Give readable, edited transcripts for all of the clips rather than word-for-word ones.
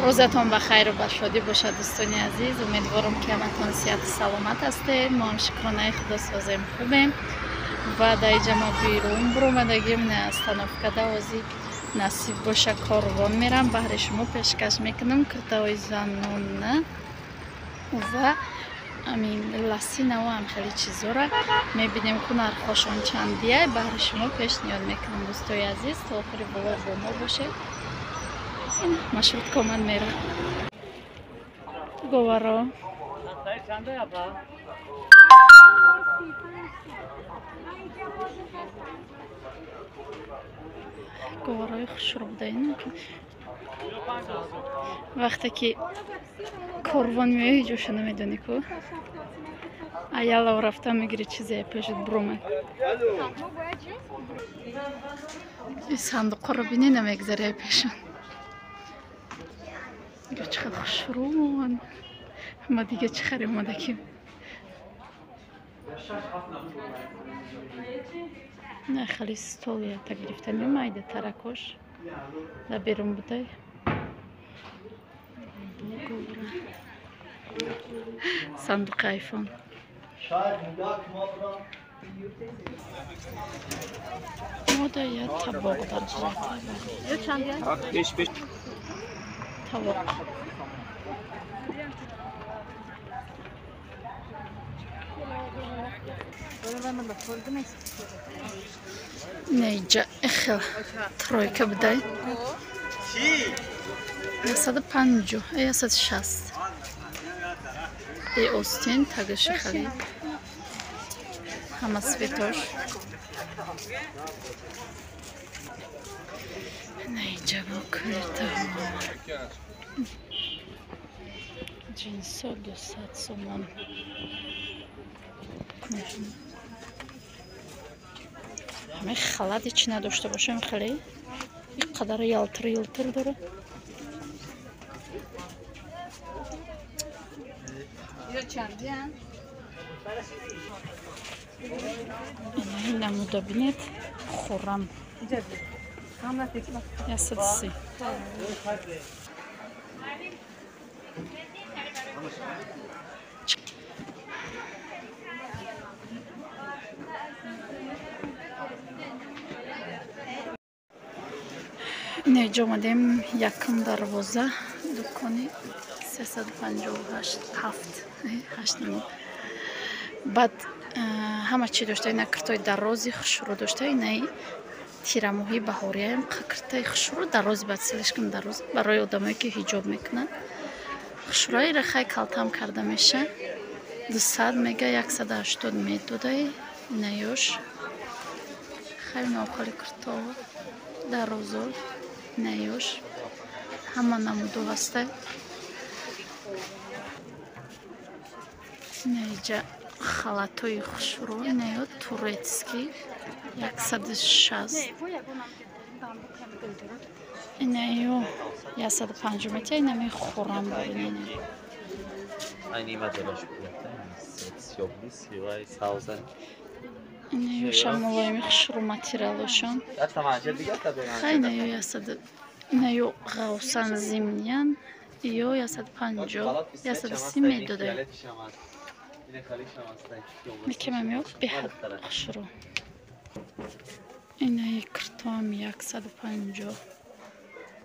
روزتون بخیر و باشادی باشد دوستان عزیز. امیدوارم که همتون صحت سلامت هستید. ما هم شکرانه خدا سازیم خوبیم و در جمع بیرون برآمدگیم نه استانفکه دوازی نصیب باشه کاروان میرم بهر شما پیشکش میکنم کرتای زنانه و امین لسی نو هم خیلی چیزا را میبینیم که نرخاشون چندیه بهر شما پیشنهاد میکنم دوستان عزیز. تا آخر بالا با ما باشه. این مشروط کامل میره گوارا گوارای خوش رو بدهین وقتی که کاروان میایی جوش نمیدونی که ایالا رفته میگیری چیزی پیشت برومه. این صندوق رو بینی نمیگذاری پیشون. دیگه چقدر خوش رو ما دیگه چه خریم اومده که نه خیلی ستولیه تا گرفتن نمایده ترکش در بیرون بوده. صندوق آیفون مودا یا طباق در طباق نیجا اخل ترویکه بدای 150 یا 160 ای اوستین تگش خیلی همه سویتاش نیجا با کرده جنسا 200 سومان همه خلط هیچی نداشته باشم خیلی این قدر یلتر داره. این نموده بینید خورم یا 130 اینجا آمدیم یکم دروازه دکانی 358 8 نمو بعد همه چی داشته. این کرتای درازی خشرو داشته. این تیرموهی بهاری هم کرتای خشرو درازی بعد سلش کن دراز برای آدمایی که حجاب میکنن خشروی را خیلی کلتم کرده میشه. 200 میگه 180 میدوده. نیوش خیلی ناخالی کرتا درازو نیوش همه نمودو هسته. نیجا خلطوی خشرو نیو تورецکی 160 نیو 150 متر نمی خورم ببینین نیو شاملای می خشرو ماتریالشون خیلی نیو 100 نیو غوسان زمینیان یو 150 130 میدوده. میکم میو به خشرو این کرتام 150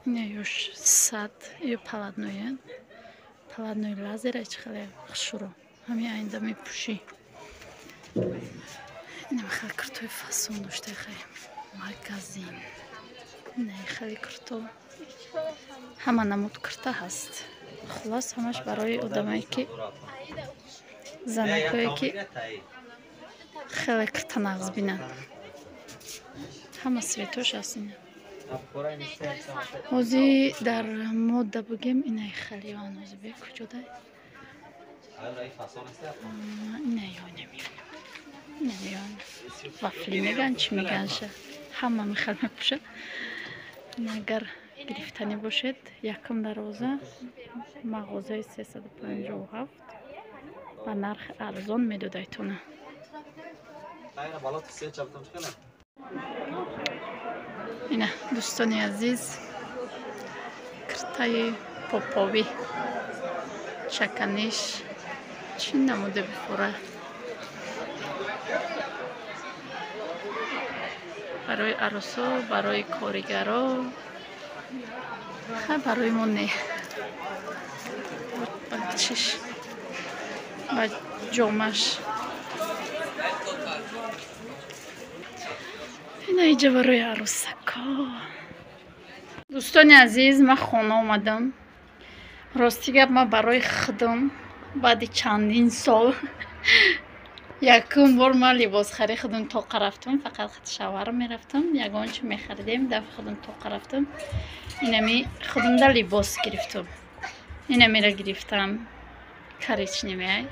نیوش 100 یو پلادنوی لازر اچ خیلی خشرو همین آینده میپوشی. این خیلی کرتوی فاسون داشته خیلی مگزین نه خیلی کرتو همه نمود کرته هست. خلاص همش برای آدمایی که زنکایی که خیلی کرته نغز بینن همه سویتوش هست. اینه اوزی در مده بگیم اینه خیلی آنوزی به کجا ده نمیان وفلی میگن چی میگن شه همه میخواد میپوشه. اگر گرفتنی باشید یکم دروازه مغازه 357 و نرخ ارزان میدوده ایتونه. اینه دوستان عزیز کرتای попови чаканиш чӣ намуда бихӯра барои арӯсо, барои коригаро, барои мо не. Чиш ва ҷомаш. Ина иҷа барои арӯсако. Дӯстони азиз, ман хона омадам. Рости гап ман барои худам баъди чандин сол якум бор ман либосхарӣ худам тоқа рафтам. Фақат шавар мерафтам. Ягон чи мехаридем, дафъа худам тоқа рафтам. Инами худам да либос гирифтам. Инамира гирифтам коричневый.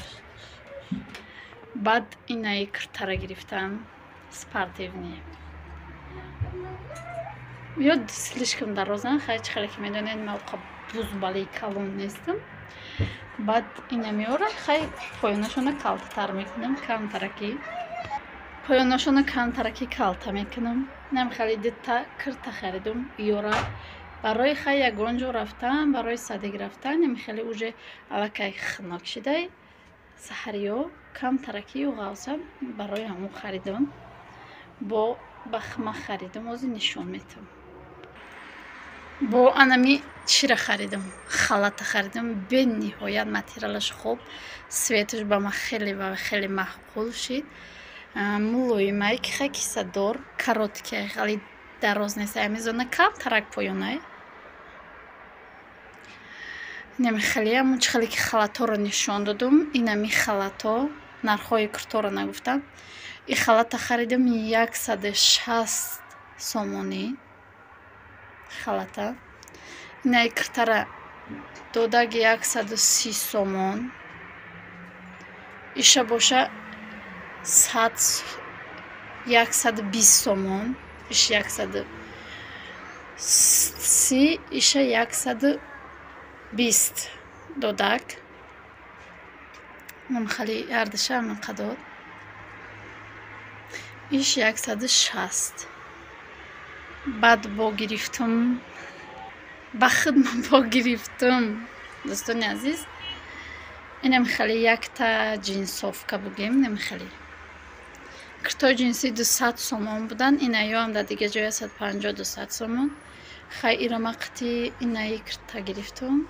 Баъд инаи куртара гирифтам спортивный. Ёд слишком дарозан, хай чихеле ки медонед ман бузбали калон нестам. Баъд инамиора хай поёнашона калтатар мекунам, камтараки. Поёнашона камтараки калта мекунам. Нам хали дита курта харидам. Ёра барои хай ягон ҷо рафтан, барои садик рафтан, нами хеле уже алакай хунок шидай. Саҳариё камтаракию ғавсам барои ҳамон харидам. Бо бахма харидам, ози нишон метам. Бо анами чира харидам? Халата харидам. Бениҳоят материалаш хуб. Светаш ба ман хеле ва хеле маъқул шид. Мулоимай ки хай кисадор, короткай, хали дароз нест. Амизона камтарак поёнай. Инами хеле ҳамон чӣ хеле ки халаторо нишон додам. Инами халато нархҳои курторо нагуфтам. И халата харидам 160 сомонӣ. Халата. Инаи куртара додак 130 сомон. Иша боша 120 сомон. Иш 130, иша 120 додак. Ман хали ардиша ҳамин қадор. Иш 160. баъд бо гирифтам, ба худ ман бо гирифтам. Дӯстони азиз, инам хали якта ҷинсовка бугем, нами хали. Куртои ҷинси 200 сомон будан, инаёам дар дига ҷоя 150-200 сомон. Хай ира ман қити инаи курта гирифтам.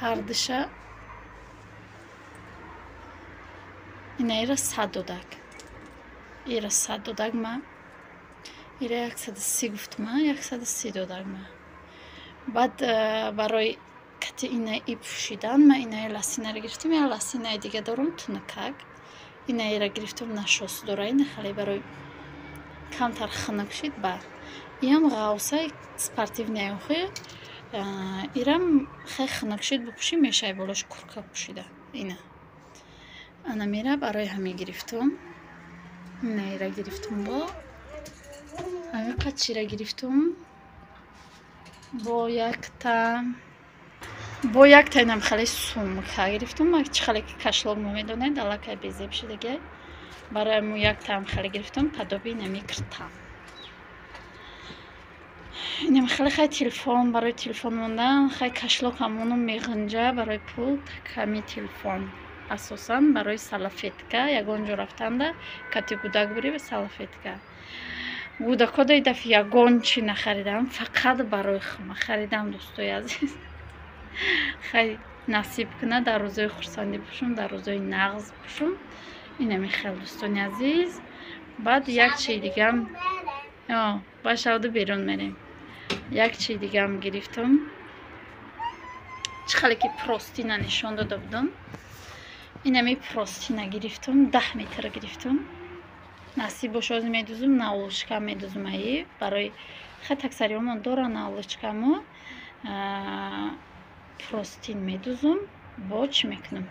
Ҳардиша инаира 100 додак. Ира 100 додак ман. Ира 130 гуфтам, 130 додак ман. Баъд барои кати инаи пӯшидан ман инаи ласинаро гирифтам. Я ласинаи дига дорам тунукак. Инаира гирифтам нашосдора. Ина хали барои камтар хунук шид. Ба иам ғавсаи спортивнаи охи. Ирам хай хунук шид бупӯши мешай болош курка пӯшида. Ина анамира барои ҳами гирифтам. Инаира гирифтам бо ҳамин қад чира гирифтам. Бо якта инам хали сумка гирифтам. Чӣ хеле ки кашлок мо медонед аллакай безеб шидагай. Барои мо яктаам хали гирифтам падоби инами куртам. Инам хеле хай телефон, барои телефон мондан, хай кашлок ҳамоно меғинҷа барои пул, ками телефон. Асосан барои салафетка, ягон ҷо рафтанда кати гудак бурӣ салафетка. Гудакодаи дафъи ягон чӣ нахаридам, фақат барои хума харидам. Дӯстои азиз, хай насиб кунад дар рӯзои хурсандӣ пӯшам, дар рӯзои нағз пӯшам. Инами хеле дӯстони азиз. Баъд як чизи дигам ба шавду берун мерем. Як чизи дигам гирифтам. Чӣ хеле ки простина нишон дода будам. Инами простина гирифтам, 10 метр гирифтам. Насиб бошад медузам, наволочка медузам аи барои хат аксариёмон дора наволочкамо простин медузам. Бо чӣ мекунам?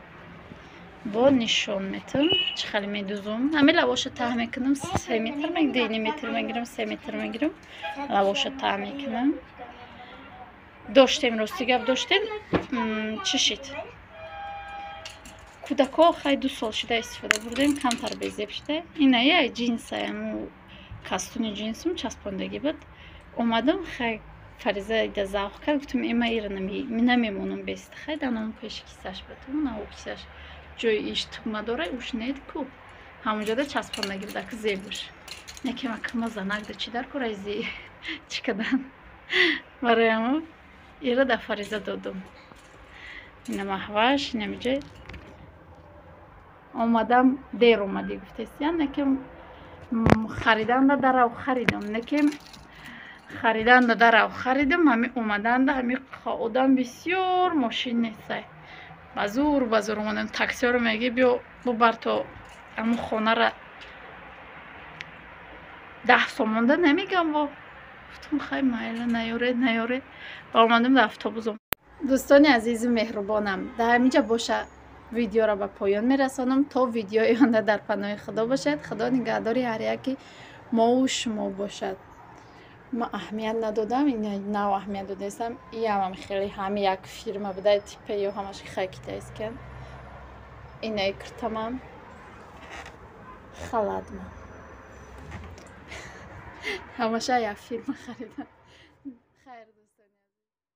Бо нишон метам. Чӣ хеле медузам? Ҳами лавоша таҳ мекунам. 3 метр мегирам, 2 метр мегирам, 3 метр мегирам. Лавоша таҳ мекунам. Доштем, рости гап доштем. Чӣ шид? Кудако хай 2 сол шида истифода бурдем, камтар безеб шида. Инаи ай ҷинсаям, кастуни ҷинсам часпондагӣ буд. Омадам хай Фариза ида завқ кард, гуфтам има ира намемонам бестихай, данам пеши кисаш бетон, на о кисаш ҷои иштума дора, уш нед ку. Ҳамунҷода часпонда гирда ки зебуш. Некема кима занагда чи дар курайзи чикадан. Бароямо ира да Фариза додум. Ина маҳваш, инамиҷа омадам дер омадӣ гуфтеси, некем хариданда дарав харидам, некем хариданда дарав харидам, ҳами омаданда, ҳами одам бисёр мошин несай. Базур омадам, таксиёро меги биё бубар то аму хонара 10 сом монда, намегам во. Гуфтам хай майла, наёред. Ва омадам да автобус. Дӯстони азизи меҳрубонам, дар ҳаминҷа боша видеоро ба поён мерасонам. То видеои онда дар паноҳи Худо бошад. Худо нигаҳдори ҳар яки мову шумо бошад. Ма аҳамият надодам, ина нав аҳамият додастам. Иам хеле ҳами як фирма буда типа ё ҳамаш хай китайс кен. Инаи киртамам халадма. Ҳамаша як фирма харидам.